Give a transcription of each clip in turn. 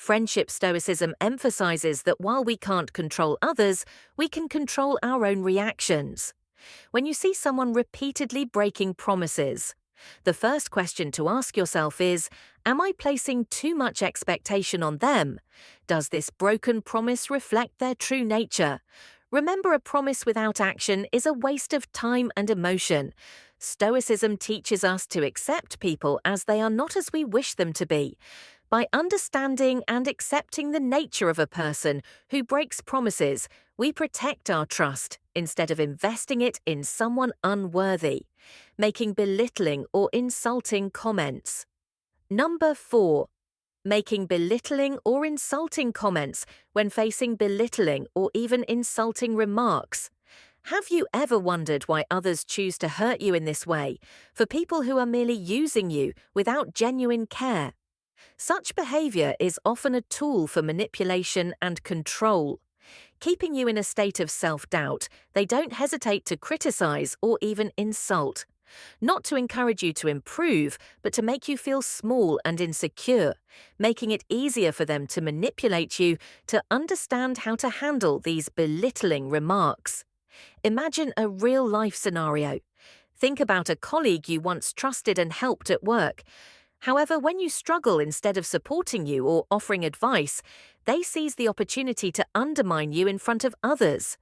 Friendship Stoicism emphasizes that while we can't control others, we can control our own reactions. When you see someone repeatedly breaking promises, the first question to ask yourself is, am I placing too much expectation on them? Does this broken promise reflect their true nature? Remember, a promise without action is a waste of time and emotion. Stoicism teaches us to accept people as they are, not as we wish them to be. By understanding and accepting the nature of a person who breaks promises, we protect our trust instead of investing it in someone unworthy, making belittling or insulting comments. Number 4. Making belittling or insulting comments when facing belittling or even insulting remarks. Have you ever wondered why others choose to hurt you in this way, for people who are merely using you without genuine care? Such behavior is often a tool for manipulation and control. Keeping you in a state of self-doubt, they don't hesitate to criticize or even insult. Not to encourage you to improve, but to make you feel small and insecure, making it easier for them to manipulate you to understand how to handle these belittling remarks. Imagine a real-life scenario. Think about a colleague you once trusted and helped at work. However, when you struggle, instead of supporting you or offering advice, they seize the opportunity to undermine you in front of others.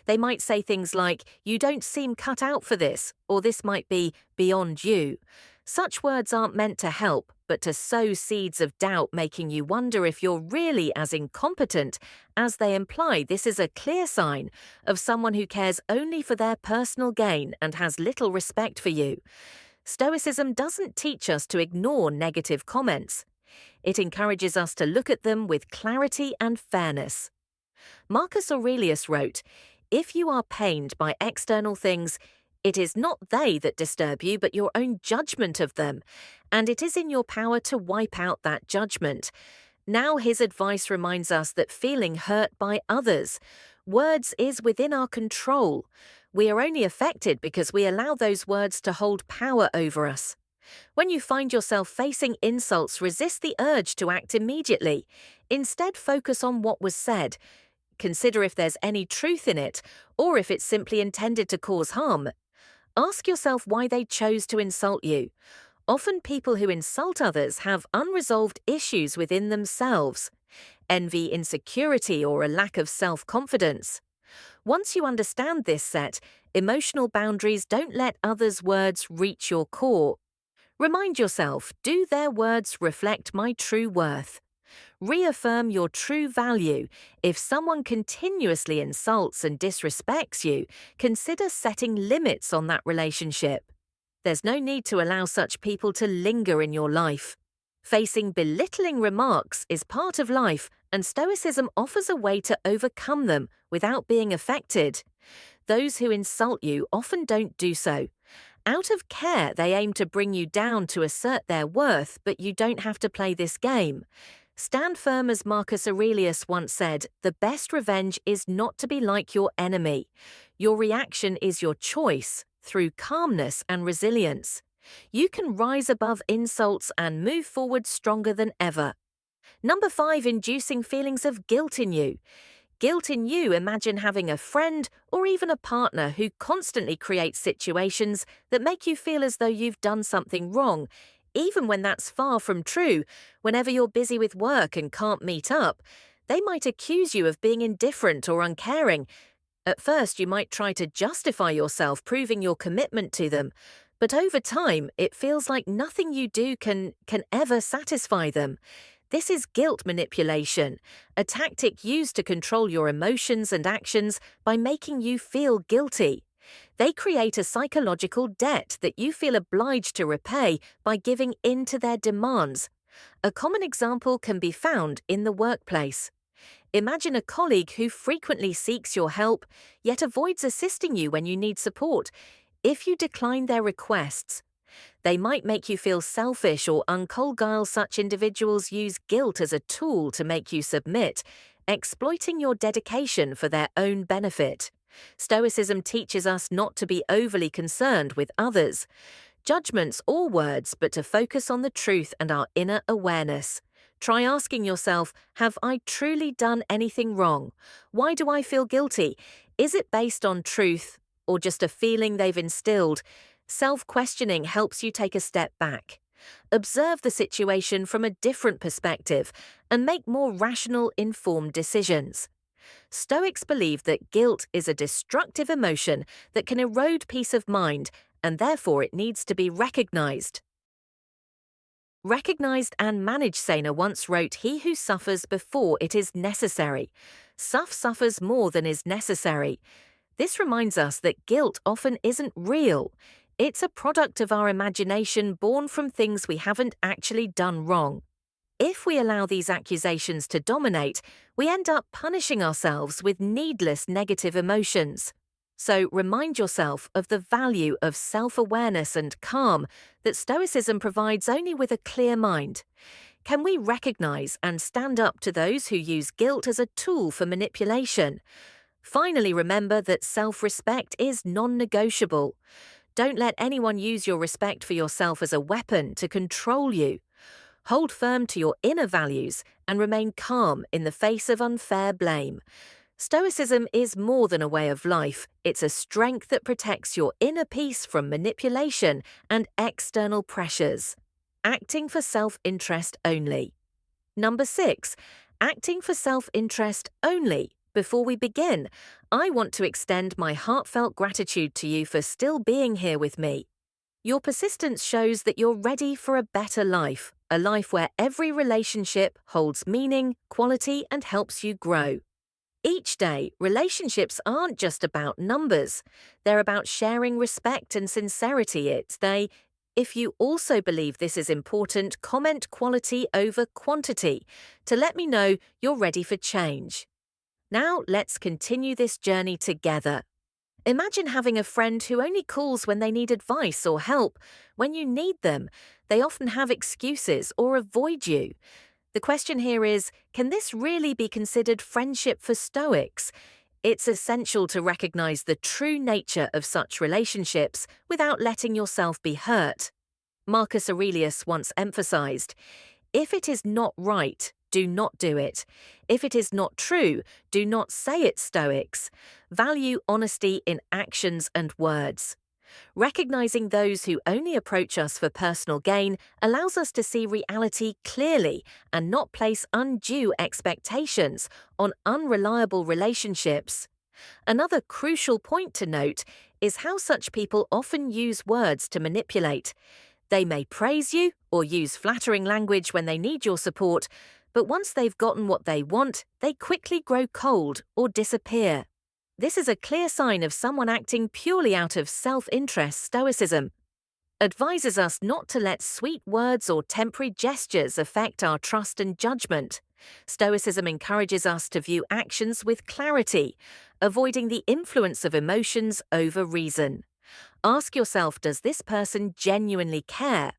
They might say things like, "You don't seem cut out for this," or "This might be beyond you." Such words aren't meant to help, but to sow seeds of doubt, making you wonder if you're really as incompetent as they imply. This is a clear sign of someone who cares only for their personal gain and has little respect for you. Stoicism doesn't teach us to ignore negative comments. It encourages us to look at them with clarity and fairness. Marcus Aurelius wrote, "If you are pained by external things, it is not they that disturb you, but your own judgment of them, and it is in your power to wipe out that judgment." Now his advice reminds us that feeling hurt by others' words is within our control. We are only affected because we allow those words to hold power over us. When you find yourself facing insults, resist the urge to act immediately. Instead, focus on what was said. Consider if there's any truth in it, or if it's simply intended to cause harm. Ask yourself why they chose to insult you. Often people who insult others have unresolved issues within themselves: envy, insecurity, or a lack of self-confidence. Once you understand this, set emotional boundaries. Don't let others' words reach your core. Remind yourself, do their words reflect my true worth? Reaffirm your true value. If someone continuously insults and disrespects you, consider setting limits on that relationship. There's no need to allow such people to linger in your life. Facing belittling remarks is part of life, and Stoicism offers a way to overcome them without being affected. Those who insult you often don't do so. Out of care, they aim to bring you down to assert their worth, but you don't have to play this game. Stand firm, as Marcus Aurelius once said, "The best revenge is not to be like your enemy. Your reaction is your choice, through calmness and resilience. You can rise above insults and move forward stronger than ever." Number 5, inducing feelings of guilt in you. Guilt in you. Imagine having a friend or even a partner who constantly creates situations that make you feel as though you've done something wrong, even when that's far from true. Whenever you're busy with work and can't meet up, they might accuse you of being indifferent or uncaring. At first, you might try to justify yourself, proving your commitment to them, but over time, it feels like nothing you do can ever satisfy them. This is guilt manipulation, a tactic used to control your emotions and actions by making you feel guilty. They create a psychological debt that you feel obliged to repay by giving in to their demands. A common example can be found in the workplace. Imagine a colleague who frequently seeks your help, yet avoids assisting you when you need support. If you decline their requests, they might make you feel selfish or uncollegial. Such individuals use guilt as a tool to make you submit, exploiting your dedication for their own benefit. Stoicism teaches us not to be overly concerned with others' judgments or words, but to focus on the truth and our inner awareness. Try asking yourself, have I truly done anything wrong? Why do I feel guilty? Is it based on truth or just a feeling they've instilled? Self-questioning helps you take a step back. Observe the situation from a different perspective and make more rational, informed decisions. Stoics believe that guilt is a destructive emotion that can erode peace of mind, and therefore it needs to be recognized. Recognized and managed Sena once wrote, "He who suffers before it is necessary. Suffers more than is necessary." This reminds us that guilt often isn't real. It's a product of our imagination born from things we haven't actually done wrong. If we allow these accusations to dominate, we end up punishing ourselves with needless negative emotions. So remind yourself of the value of self-awareness and calm that Stoicism provides only with a clear mind. Can we recognize and stand up to those who use guilt as a tool for manipulation? Finally, remember that self-respect is non-negotiable. Don't let anyone use your respect for yourself as a weapon to control you. Hold firm to your inner values and remain calm in the face of unfair blame. Stoicism is more than a way of life. It's a strength that protects your inner peace from manipulation and external pressures. Acting for self-interest only. Number 6. Acting for self-interest only. Before we begin, I want to extend my heartfelt gratitude to you for still being here with me. Your persistence shows that you're ready for a better life, a life where every relationship holds meaning, quality, and helps you grow. Each day, relationships aren't just about numbers. They're about sharing respect and sincerity. If you also believe this is important, comment quality over quantity to let me know you're ready for change. Now, let's continue this journey together. Imagine having a friend who only calls when they need advice or help. When you need them, they often have excuses or avoid you. The question here is, can this really be considered friendship for Stoics? It's essential to recognize the true nature of such relationships without letting yourself be hurt. Marcus Aurelius once emphasized, "If it is not right, do not do it. If it is not true, do not say it, Stoics." Value honesty in actions and words. Recognizing those who only approach us for personal gain allows us to see reality clearly and not place undue expectations on unreliable relationships. Another crucial point to note is how such people often use words to manipulate. They may praise you or use flattering language when they need your support, but once they've gotten what they want, they quickly grow cold or disappear. This is a clear sign of someone acting purely out of self-interest. Stoicism advises us not to let sweet words or temporary gestures affect our trust and judgment. Stoicism encourages us to view actions with clarity, avoiding the influence of emotions over reason. Ask yourself, does this person genuinely care?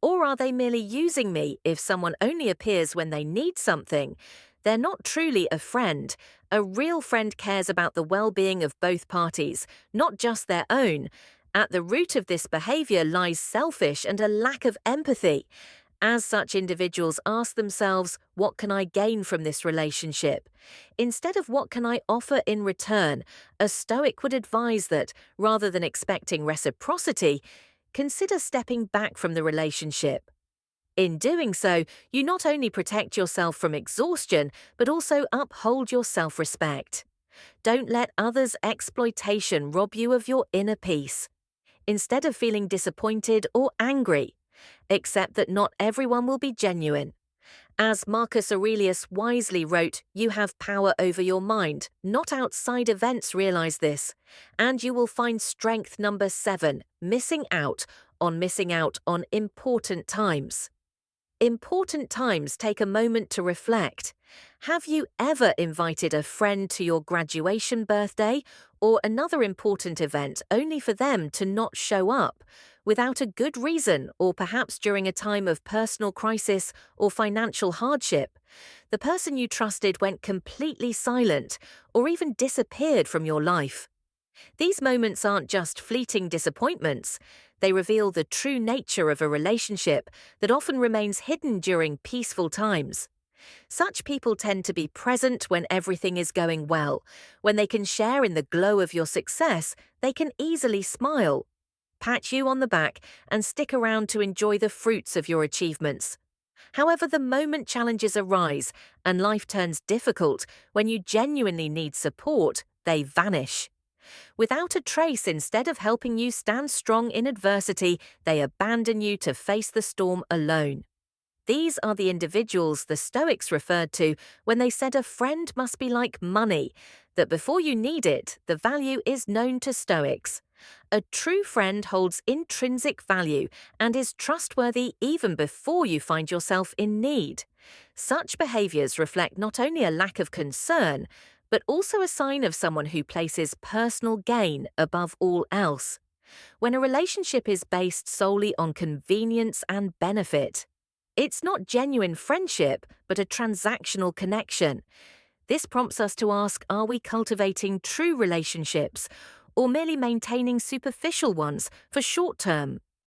Or are they merely using me? If someone only appears when they need something, they're not truly a friend. A real friend cares about the well-being of both parties, not just their own. At the root of this behavior lies selfish and a lack of empathy. As such, individuals ask themselves, what can I gain from this relationship? Instead of what can I offer in return, a Stoic would advise that, rather than expecting reciprocity, consider stepping back from the relationship. In doing so, you not only protect yourself from exhaustion, but also uphold your self-respect. Don't let others' exploitation rob you of your inner peace. Instead of feeling disappointed or angry, accept that not everyone will be genuine. As Marcus Aurelius wisely wrote, you have power over your mind, not outside events. Realize this, and you will find strength. Number 7, missing out on important times. Important times take a moment to reflect. Have you ever invited a friend to your graduation birthday or another important event only for them to not show up without a good reason, or perhaps during a time of personal crisis or financial hardship? The person you trusted went completely silent or even disappeared from your life. These moments aren't just fleeting disappointments. They reveal the true nature of a relationship that often remains hidden during peaceful times. Such people tend to be present when everything is going well. When they can share in the glow of your success, they can easily smile, pat you on the back, and stick around to enjoy the fruits of your achievements. However, the moment challenges arise and life turns difficult, when you genuinely need support, they vanish. Without a trace, instead of helping you stand strong in adversity, they abandon you to face the storm alone. These are the individuals the Stoics referred to when they said a friend must be like money, that before you need it, the value is known to Stoics. A true friend holds intrinsic value and is trustworthy even before you find yourself in need. Such behaviors reflect not only a lack of concern, but also a sign of someone who places personal gain above all else. When a relationship is based solely on convenience and benefit, it's not genuine friendship, but a transactional connection. This prompts us to ask, are we cultivating true relationships or merely maintaining superficial ones for short-term,